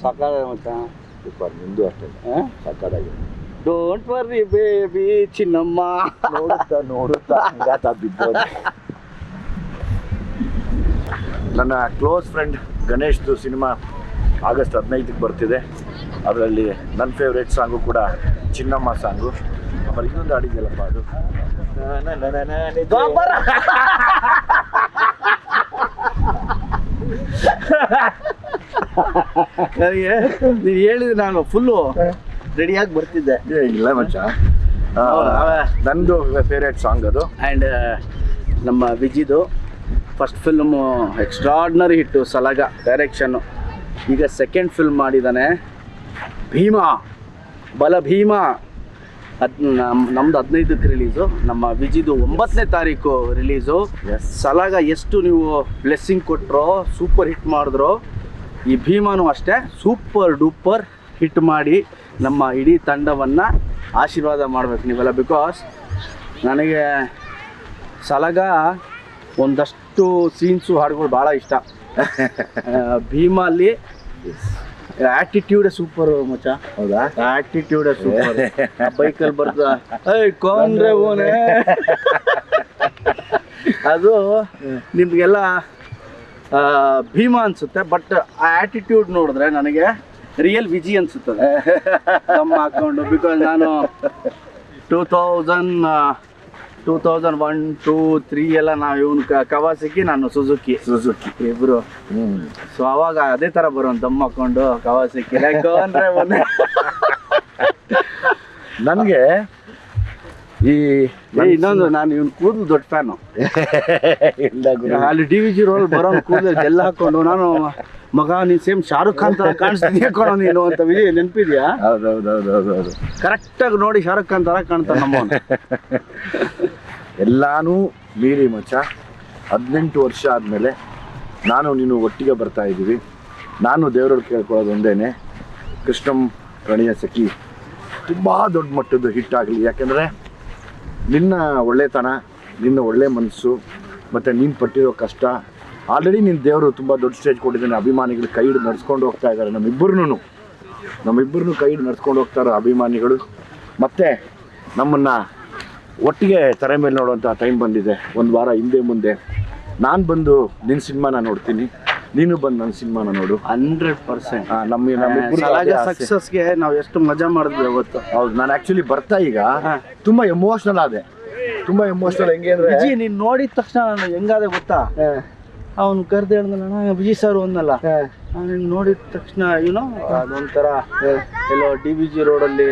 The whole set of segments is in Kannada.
ಸಕಾಲ ಮಚ್ಚ ಸೂಪರ್. ನಿಂದು ಅಷ್ಟೇ ಸಕ್ಕದಾಗಿದೆ. ಡೋಂಟ್ ವರ್ರಿ ಬೇಬಿ ಚಿನ್ನಮ್ಮ. ನೋಡುತ್ತಾ ಹಂಗಾತ ಬಿದ್ದೋದು. ನನ್ನ ಕ್ಲೋಸ್ ಫ್ರೆಂಡ್ ಗಣೇಶ್ದು ಸಿನಿಮಾ ಆಗಸ್ಟ್ 15ಕ್ಕೆ ಬರ್ತಿದೆ. ಅದರಲ್ಲಿ ನನ್ನ ಫೇವ್ರೇಟ್ ಸಾಂಗು ಕೂಡ ಚಿನ್ನಮ್ಮ ಸಾಂಗು. ಆಮೇಲೆ ಇನ್ನೊಂದು ಹಾಡಿದೆಯಲ್ಲಪ್ಪ ಅದು ನನಗೆ ನೀನು ಹೇಳಿದ್ರೆ ನಾನು ಫುಲ್ಲು ರೆಡಿಯಾಗಿ ಬರ್ತಿದ್ದೆ. ಇಲ್ಲ ಮಚ್ಚ, ನಂದು ಫೇವ್ರೇಟ್ ಸಾಂಗ್ ಅದು. ಆ್ಯಂಡ್ ನಮ್ಮ ವಿಜಿದು ಫಸ್ಟ್ ಫಿಲ್ಮು ಎಕ್ಸ್ಟ್ರಾರ್ಡ್ನರಿ ಹಿಟ್ಟು ಸಲಗ ಡೈರೆಕ್ಷನ್ನು. ಈಗ ಸೆಕೆಂಡ್ ಫಿಲ್ಮ್ ಮಾಡಿದ್ದಾನೆ ಭೀಮಾ, ಬಲ ಭೀಮಾ. ನಮ್ದು 15ಕ್ಕೆ ರಿಲೀಸು, ನಮ್ಮ ವಿಜಿದು 9ನೇ ತಾರೀಕು ರಿಲೀಸು. ಸಲಗ ಎಷ್ಟು ನೀವು ಬ್ಲೆಸ್ಸಿಂಗ್ ಕೊಟ್ಟರೋ, ಸೂಪರ್ ಹಿಟ್ ಮಾಡಿದ್ರು, ಈ ಭೀಮಾನು ಅಷ್ಟೇ ಸೂಪರ್ ಡೂಪರ್ ಹಿಟ್ ಮಾಡಿ ನಮ್ಮ ಇಡೀ ತಂಡವನ್ನು ಆಶೀರ್ವಾದ ಮಾಡಬೇಕು ನೀವೆಲ್ಲ. ಬಿಕಾಸ್ ನನಗೆ ಸಲಗ ಒಂದಷ್ಟು ಸೀನ್ಸು ಹಾಡುಗಳು ಭಾಳ ಇಷ್ಟ. ಭೀಮಲ್ಲಿ ಆ್ಯಟಿಟ್ಯೂಡೇ ಸೂಪರ್ ಮಚ್ಚ. ಹೌದಾ? ಆ್ಯಟಿಟ್ಯೂಡೇ ಸೂಪರ್. ಬೈಕಲ್ಲಿ ಬರ್ತಾ ಕೊಂಡ್ರೆ ಓನೇ ಅದು ನಿಮಗೆಲ್ಲ ಭೀಮಾ ಅನಿಸುತ್ತೆ. ಬಟ್ ಆ ಆ್ಯಟಿಟ್ಯೂಡ್ ನೋಡಿದ್ರೆ ನನಗೆ ರಿಯಲ್ ವಿಜಿ ಅನಿಸುತ್ತದೆ ನಮ್ಮ ಹಾಕ್ಕೊಂಡು. ಬಿಕಾಸ್ ನಾನು 2001, 2, 3 ಎಲ್ಲ ನಾವು ಇವನು ಕವಾಸಕಿ, ನಾನು ಸುಜುಕಿ ಇಬ್ರು. ಸೊ ಅವಾಗ ಅದೇ ಥರ ಬರೋನು ದಮ್ ಹಾಕೊಂಡು ಕವಾಸಕಿ ಅಂದರೆ ನನಗೆ ಈ ಇನ್ನೊಂದು, ನಾನು ಇವನು ಕೂದಲು ದೊಡ್ಡ ಫ್ಯಾನು. ಅಲ್ಲಿ DVG ರೋಲ್ ಬರೋ ಕೂದಲು ಜೆಲ್ಲ ಹಾಕೊಂಡು ನಾನು ಮಗ ನೀನು ಸೇಮ್ ಶಾರುಖ್ ಖಾನ್ ಥರ ಕಾಣಿಸ್ತೀನಿ ಕೊಡೋ ನೀನು ಅಂತ ವಿಜಯ್ ನೆನಪಿದ್ಯಾ? ಹೌದೌದೌದೌದೌದು. ಕರೆಕ್ಟಾಗಿ ನೋಡಿ ಶಾರುಖ್ ಖಾನ್ ಥರ ಕಾಣ್ತಾನೆ ನಮ್ಮವನು. ಎಲ್ಲಾನು ಮೀರಿ ಮಚ್ಚ 18 ವರ್ಷ ಆದಮೇಲೆ ನಾನು ನೀನು ಒಟ್ಟಿಗೆ ಬರ್ತಾ ಇದ್ದೀವಿ. ನಾನು ದೇವರವ್ರು ಕೇಳ್ಕೊಳ್ಳೋದು ಒಂದೇನೆ, ಕೃಷ್ಣಂ ಪ್ರಣಯ ಸಖಿ ತುಂಬ ದೊಡ್ಡ ಮಟ್ಟದ್ದು ಹಿಟ್ ಆಗಲಿ. ಯಾಕೆಂದರೆ ನಿನ್ನ ಒಳ್ಳೆತನ, ನಿನ್ನ ಒಳ್ಳೆ ಮನಸ್ಸು ಮತ್ತು ನೀನು ಪಟ್ಟಿರೋ ಕಷ್ಟ, ಆಲ್ರೆಡಿ ನಿನ್ನ ದೇವರು ತುಂಬ ದೊಡ್ಡ ಸ್ಟೇಜ್ ಕೊಟ್ಟಿದ್ದಾನೆ. ಅಭಿಮಾನಿಗಳು ಕೈ ಹಿಡಿದು ನಡ್ಸ್ಕೊಂಡು ಹೋಗ್ತಾ ಇದ್ದಾರೆ. ನಮ್ಮಿಬ್ಬರನ್ನು ಕೈ ಹಿಡಿದು ನಡ್ಸ್ಕೊಂಡು ಹೋಗ್ತಾರೆ ಅಭಿಮಾನಿಗಳು. ಮತ್ತು ನಮ್ಮನ್ನು ಒಟ್ಟಿಗೆ ತೆರೆ ಮೇಲೆ ನೋಡುವಂಥ ಟೈಮ್ ಬಂದಿದೆ. ಒಂದು ವಾರ ಹಿಂದೆ ಮುಂದೆ ನಾನು ಬಂದು ನಿನ್ನ ಸಿನಿಮಾನ ನೋಡ್ತೀನಿ, ನೀನು ಬಂದು ನನ್ನ ಸಿನಿಮಾನ ನೋಡು. 100% ನಮ್ಮಿಬ್ಬರು ಸಕ್ಸಸ್ಗೆ ನಾವು ಎಷ್ಟು ಮಜಾ ಮಾಡಿದ್ವಿ ಅವತ್ತು. ಹೌದು. ನಾನು ಆ್ಯಕ್ಚುಲಿ ಬರ್ತಾ ಈಗ ತುಂಬ ಎಮೋಷ್ನಲ್ ಆದೆ. ತುಂಬ ಎಮೋಷ್ನಲ್. ಹೆಂಗೆ ಅಂದರೆ ವಿಜಿ ನೀನು ನೋಡಿದ ತಕ್ಷಣ ನಾನು ಹೆಂಗಾದೆ ಗೊತ್ತಾ, ಅವನು ಕರೆದು ಹೇಳ್ದಲ್ಲ ವಿಜಯ್ ಸರ್ ಒಂದಲ್ಲ, ನಾನು ನೋಡಿದ ತಕ್ಷಣ ಏನೋ ಅದೊಂಥರ ಎಲ್ಲೋ DVG ರೋಡಲ್ಲಿ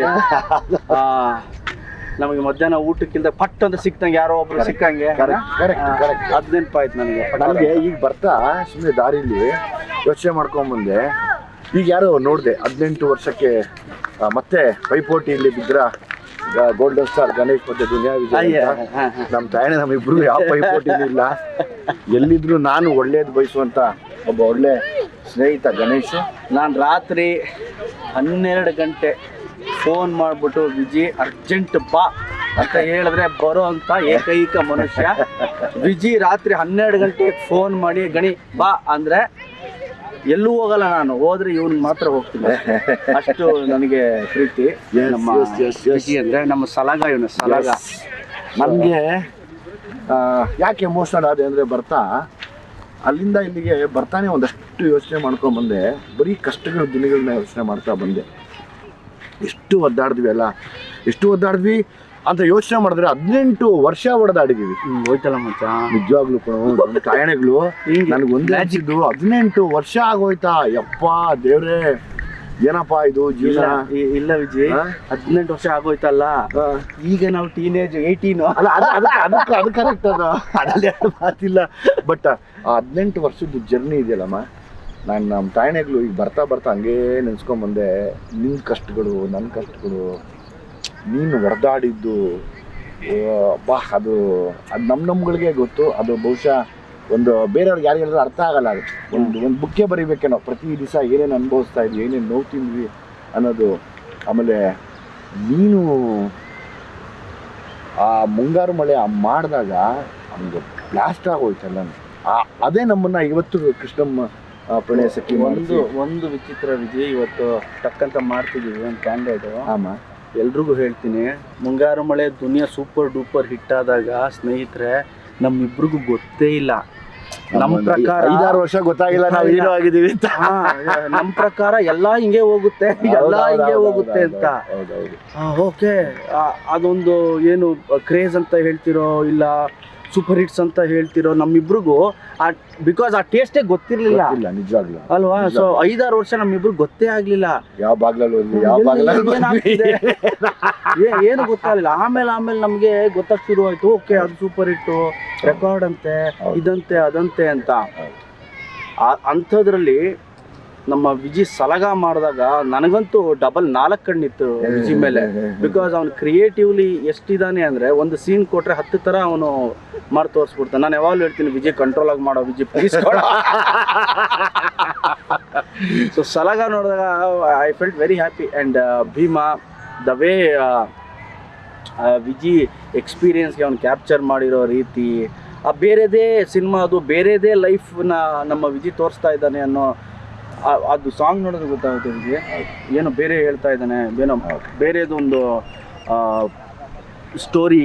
ನಮಗೆ ಮಧ್ಯಾಹ್ನ ಊಟಕ್ಕಿಂತ ಪಟ್ ಅಂತ ಸಿಕ್ತಂಗೆ ಯಾರೋ ಒಬ್ರು ಸಿಕ್ಕಂಗೆ. ಅದು ನೆನಪಾಯ್ತು ನನಗೆ. ಈಗ ಬರ್ತಾ ಸುಮ್ಮನೆ ದಾರಿಲಿ ಯೋಚನೆ ಮಾಡ್ಕೊಂಬಂದೆ. ಈಗ ಯಾರೋ ನೋಡಿದೆ 18 ವರ್ಷಕ್ಕೆ ಮತ್ತೆ ಪೈಪೋಟಿ ಇಲ್ಲಿ ಬಿದ್ರ ಗೋಲ್ಡನ್ ಸ್ಟಾರ್ ಗಣೇಶ್ ಮತ್ತೆ ದುನಿಯಾ ವಿಜಯ್. ನಮ್ಮ ತಾಯಣ್ಣ ನಮ್ಮಿಬ್ರು ಯಾವ ಪೈಪೋಟಿನೂ ಇಲ್ಲ. ಎಲ್ಲಿದ್ರು ನಾನು ಒಳ್ಳೇದು ಬಯಸುವಂತ ಒಬ್ಬ ಒಳ್ಳೆ ಸ್ನೇಹಿತ ಗಣೇಶ್. ನಾನು ರಾತ್ರಿ 12 ಗಂಟೆ ಫೋನ್ ಮಾಡಿಬಿಟ್ಟು ವಿಜಿ ಅರ್ಜೆಂಟ್ ಬಾ ಅಂತ ಹೇಳಿದ್ರೆ ಬರೋ ಅಂತ ಏಕೈಕ ಮನುಷ್ಯ ವಿಜಿ. ರಾತ್ರಿ 12 ಗಂಟೆಗೆ ಫೋನ್ ಮಾಡಿ ಗಣಿ ಬಾ ಅಂದರೆ ಎಲ್ಲೂ ಹೋಗಲ್ಲ ನಾನು, ಹೋದ್ರೆ ಇವ್ನಿಗೆ ಮಾತ್ರ ಹೋಗ್ತೀನಿ. ಅಷ್ಟು ನನಗೆ ಪ್ರೀತಿ ನಮ್ಮ ವಿಜಿ ಅಂದರೆ. ನಮ್ಮ ಸಲಗ ಇವನು ಸಲಗ. ನನಗೆ ಯಾಕೆ ಎಮೋಷನಲ್ ಆದೆ ಅಂದರೆ ಬರ್ತಾ ಅಲ್ಲಿಂದ ಇಲ್ಲಿಗೆ ಬರ್ತಾನೆ ಒಂದಷ್ಟು ಯೋಚನೆ ಮಾಡ್ಕೊಂಡ್ಬಂದೆ. ಬರೀ ಕಷ್ಟಗಳ ದಿನಗಳನ್ನ ಯೋಚನೆ ಮಾಡ್ತಾ ಬಂದೆ. ಎಷ್ಟು ಒದ್ದಾಡಿದ್ವಿ ಅಂತ ಯೋಚನೆ ಮಾಡಿದ್ರೆ 18 ವರ್ಷ ಹೊಡೆದಾಡಿದೀವಿ. ಹೋಯ್ತಲ್ಲ ಮಚ್ಚ, ನಿಜವಾಗ್ಲೂ ನಮ್ಮ ತಾಯಣೆಗಳು ನನಗೊಂದೇ ಹಚ್ಚಿದ್ದು 18 ವರ್ಷ ಆಗೋಯ್ತಾ. ಯಪ್ಪ ದೇವ್ರೇ, ಏನಪ್ಪಾ ಇದು ಜೀವನ. ಇಲ್ಲ ವಿಜಯ್, 18 ವರ್ಷ ಆಗೋಯ್ತಲ್ಲ, ಈಗ ನಾವು ಟೀನೇಜ್ 18 ಅಲ್ಲ. ಅದು ಕರೆಕ್ಟ್. ಅದ್ರಲ್ಲಿ ಮಾತಿಲ್ಲ. ಬಟ್ 18 ವರ್ಷದ ಜರ್ನಿ ಇದೆಯಲ್ಲಮ್ಮ, ನಾನು ನಮ್ಮ ತಾಯಣೆಗಳು ಈಗ ಬರ್ತಾ ಹಂಗೇ ನೆನೆಸ್ಕೊಂಬಂದೆ. ನಿನ್ನ ಕಷ್ಟಗಳು, ನನ್ನ ಕಷ್ಟಗಳು, ನೀನು ಹೊಡೆದಾಡಿದ್ದು ಬಾ, ಅದು ನಮ್ಗಳಿಗೆ ಗೊತ್ತು. ಅದು ಬಹುಶಃ ಒಂದು ಬೇರೆಯವ್ರಿಗೆ ಯಾರಿಗೆಲ್ಲರೂ ಅರ್ಥ ಆಗಲ್ಲ. ಅದು ಒಂದು ಬುಕ್ಕೆ ಬರೀಬೇಕೇನೋ, ಪ್ರತಿ ದಿವಸ ಏನೇನು ಅನುಭವಿಸ್ತಾ ಇದ್ವಿ, ಏನೇನು ನೋವು ತಿಂದ್ವಿ ಅನ್ನೋದು. ಆಮೇಲೆ ನೀನು ಆ ಮುಂಗಾರು ಮಳೆ ಮಾಡಿದಾಗ ನಮಗೆ ಬ್ಲಾಸ್ಟ್ ಆಗೋಯ್ತಲ್ಲ. ಅದೇ ನಮ್ಮನ್ನು ಇವತ್ತು ಕೃಷ್ಣಮ್ಮ ಪ್ರಣಯ ಸಖಿ ಒಂದು ವಿಚಿತ್ರ ವಿಜಯ್, ಇವತ್ತು ಟಕ್ಕಂತ ಮಾಡ್ತಿದ್ದೀವಿ ಒಂದು ಕ್ಯಾಂಡಿಡೇಟ್. ಆಮ ಎಲ್ರಿಗೂ ಹೇಳ್ತೀನಿ, ಮುಂಗಾರು ಮಳೆ ದುನಿಯಾ ಸೂಪರ್ ಡೂಪರ್ ಹಿಟ್ ಆದಾಗ ಸ್ನೇಹಿತರೆ ನಮ್ಮಿಬ್ರಿಗೂ ಗೊತ್ತೇ ಇಲ್ಲ. ನಮ್ಮ ಪ್ರಕಾರ 5-6 ವರ್ಷ ಗೊತ್ತಾಗಿಲ್ಲ ನಾವು ಹೀರೋ ಆಗಿದ್ದೀವಿ ಅಂತ. ನಮ್ಮ ಪ್ರಕಾರ ಎಲ್ಲ ಹಿಂಗೆ ಹೋಗುತ್ತೆ, ಎಲ್ಲ ಹಿಂಗೆ ಹೋಗುತ್ತೆ ಅಂತ. ಓಕೆ, ಅದೊಂದು ಏನು ಕ್ರೇಜ್ ಅಂತ ಹೇಳ್ತಿರೋ ಇಲ್ಲ ಸೂಪರ್ ಹಿಟ್ಸ್ ಅಂತ ಹೇಳ್ತಿರೋ, ನಮ್ಮಿಬ್ರಿಗೂ ಬಿಕಾಸ್ ಆ ಟೇಸ್ಟೇ ಗೊತ್ತಿರ್ಲಿಲ್ಲ ನಿಜವಾಗ್ಲೂ ಅಲ್ವಾ. ಸೊ 5-6 ವರ್ಷ ನಮ್ಮಿಬ್ರಿಗೆ ಗೊತ್ತೇ ಆಗ್ಲಿಲ್ಲ ಯಾವ ಬಾಗ್ಲಲ್ಲಿ ಏನು ಗೊತ್ತಾಗಲಿಲ್ಲ. ಆಮೇಲೆ ನಮ್ಗೆ ಗೊತ್ತಾಗ್ ಶುರು ಆಯ್ತು, ಓಕೆ ಅದು ಸೂಪರ್ ಹಿಟ್ಟು, ರೆಕಾರ್ಡ್ ಅಂತೆ, ಇದಂತೆ ಅದಂತೆ ಅಂತ. ಅಂಥದ್ರಲ್ಲಿ ನಮ್ಮ ವಿಜಿ ಸಲಗ ಮಾಡಿದಾಗ ನನಗಂತೂ ಡಬಲ್ 4 ಕಣ್ಣಿತ್ತು ವಿಜಿ ಮೇಲೆ. ಬಿಕಾಸ್ ಅವ್ನು ಕ್ರಿಯೇಟಿವ್ಲಿ ಎಷ್ಟಿದ್ದಾನೆ ಅಂದರೆ, ಒಂದು ಸೀನ್ ಕೊಟ್ಟರೆ 10 ಥರ ಅವನು ಮಾಡಿ ತೋರಿಸ್ಬಿಡ್ತಾನೆ. ನಾನು ಯಾವಾಗಲೂ ಹೇಳ್ತೀನಿ, ವಿಜಿ ಕಂಟ್ರೋಲ್ ಆಗಿ ಮಾಡೋ, ವಿಜಿ ಪ್ಲೀಸ್. ಸೊ ಸಲಗ ನೋಡಿದಾಗ I felt very happy. And Bheema, the way Viji ಎಕ್ಸ್ಪೀರಿಯನ್ಸ್ಗೆ ಅವ್ನು ಕ್ಯಾಪ್ಚರ್ ಮಾಡಿರೋ ರೀತಿ, ಬೇರೆದೇ ಸಿನಿಮಾ, ಅದು ಬೇರೆದೇ ಲೈಫ್ನ ನಮ್ಮ ವಿಜಿ ತೋರಿಸ್ತಾ ಇದ್ದಾನೆ ಅನ್ನೋ ಅದು ಸಾಂಗ್ ನೋಡೋದು ಗೊತ್ತಾಗುತ್ತೆ ವಿಜಿ. ಏನೋ ಬೇರೆ ಹೇಳ್ತಾ ಇದ್ದಾನೆ, ಏನೋ ಬೇರೆದೊಂದು ಸ್ಟೋರಿ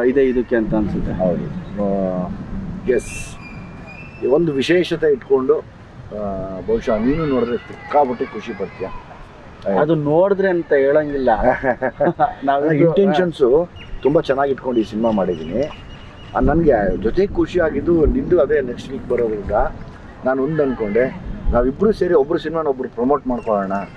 ಇದೆ ಇದಕ್ಕೆ ಅಂತ ಅನ್ಸುತ್ತೆ. ಹೌದು, ಎಸ್. ಒಂದು ವಿಶೇಷತೆ ಇಟ್ಕೊಂಡು ಬಹುಶಃ ನೀನು ನೋಡಿದ್ರೆ ಸಿಕ್ಕಾಬಿಟ್ಟೆ ಖುಷಿ ಪಡ್ತೀಯ. ಅದು ನೋಡಿದ್ರೆ ಅಂತ ಹೇಳಂಗಿಲ್ಲ. ನಾವು ಇಂಟೆನ್ಷನ್ಸು ತುಂಬ ಚೆನ್ನಾಗಿ ಇಟ್ಕೊಂಡು ಈ ಸಿನಿಮಾ ಮಾಡಿದ್ದೀನಿ. ನನಗೆ ಜೊತೆ ಖುಷಿಯಾಗಿದ್ದು ನಿಂದು ಅದೇ ನೆಕ್ಸ್ಟ್ ವೀಕ್ ಬರೋದ್ರಿಂದ ನಾನು ಒಂದು ಅಂದ್ಕೊಂಡೆ, ನಾವಿಬ್ಬರು ಸೇರಿ ಒಬ್ಬರು ಸಿನಿಮಾನ ಒಬ್ಬರು ಪ್ರಮೋಟ್ ಮಾಡ್ಕೊಳ್ಳೋಣ.